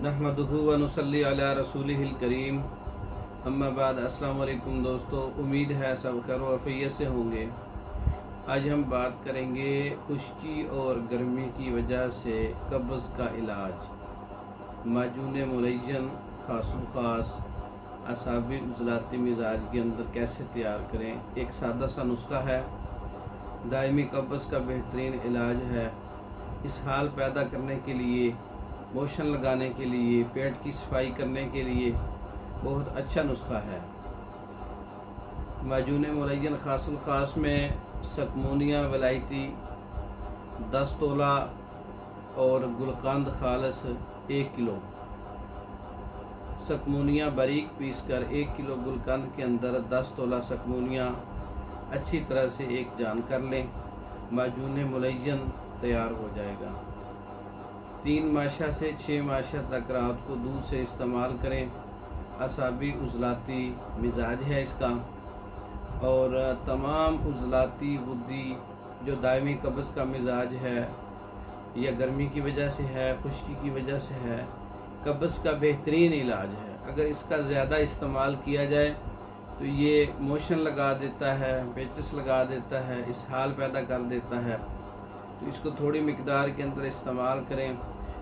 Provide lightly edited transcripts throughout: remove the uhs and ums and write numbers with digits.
नहमदुहु व नुसल्ली अला रसूलिहिल करीम। अम्मा बाद अस्सलाम वालेकुम दोस्तों, उम्मीद है सब खैर व आफियत से होंगे। आज हम बात करेंगे खुश्की और गर्मी की वजह से कब्ज़ का इलाज। माजून मुलय्यन ख़ास असाबी उज़लाती मिजाज के अंदर कैसे तैयार करें। एक सादा सा नुस्खा है, दायमी कब्ज़ का बेहतरीन इलाज है। इस हाल पैदा करने के लिए, मोशन लगाने के लिए, पेट की सफाई करने के लिए बहुत अच्छा नुस्खा है। माजून मुलय्यन ख़ास में सकमूनिया वलायती 10 तोला और गुलकंद खालस 1 किलो। सकमूनिया बारीक पीस कर 1 किलो गुलकंद के अंदर 10 तोला सकमूनिया अच्छी तरह से एक जान कर लें। माजून मुलय्यन तैयार हो जाएगा। 3 माशा से 6 माशा तक रात को दूध से इस्तेमाल करें। असाबी उज़लाती मिजाज है इसका, और तमाम उज़लाती गुद्दी जो दायमी कब्ज़ का मिजाज है या गर्मी की वजह से है, खुश्की की वजह से है, कब्ज़ का बेहतरीन इलाज है। अगर इसका ज़्यादा इस्तेमाल किया जाए तो ये मोशन लगा देता है, पेचिस लगा देता है, इसहाल पैदा कर देता है। तो इसको थोड़ी मिकदार के अंदर इस्तेमाल करें।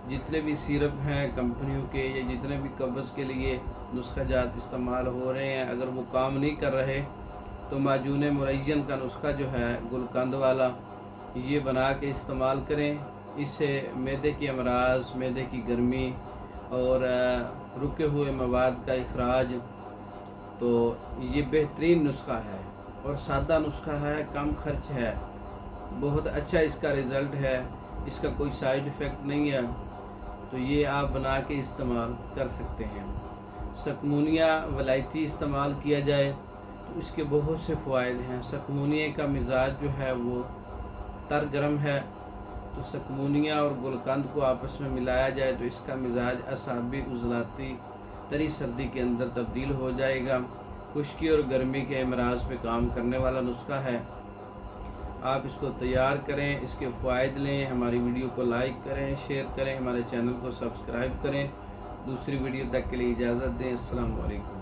जितने भी सिरप हैं कंपनियों के या जितने भी कब्ज़ के लिए नुस्खा जात इस्तेमाल हो रहे हैं, अगर वो काम नहीं कर रहे तो माजून मुलय्यन का नुस्खा जो है गुलकंद वाला, ये बना के इस्तेमाल करें। इससे मैदे के अमराज, मैदे की गर्मी और रुके हुए मवाद का इखराज, तो ये बेहतरीन नुस्खा है और सादा नुस्खा है, कम खर्च है, बहुत अच्छा इसका रिज़ल्ट है, इसका कोई साइड इफ़ेक्ट नहीं है। तो ये आप बना के इस्तेमाल कर सकते हैं। सकमूनिया वलायती इस्तेमाल किया जाए तो इसके बहुत से फ़वाइद हैं। सकमूनिया का मिजाज जो है वो तर गर्म है, तो सकमूनिया और गुलकंद को आपस में मिलाया जाए तो इसका मिजाज असाबी उज़लाती तरी सर्दी के अंदर तब्दील हो जाएगा। खुश्की और गर्मी के अमराज पे काम करने वाला नुस्खा है। आप इसको तैयार करें, इसके फ़ायदे लें। हमारी वीडियो को लाइक करें, शेयर करें, हमारे चैनल को सब्सक्राइब करें। दूसरी वीडियो तक के लिए इजाज़त दें। अस्सलाम वालेकुम।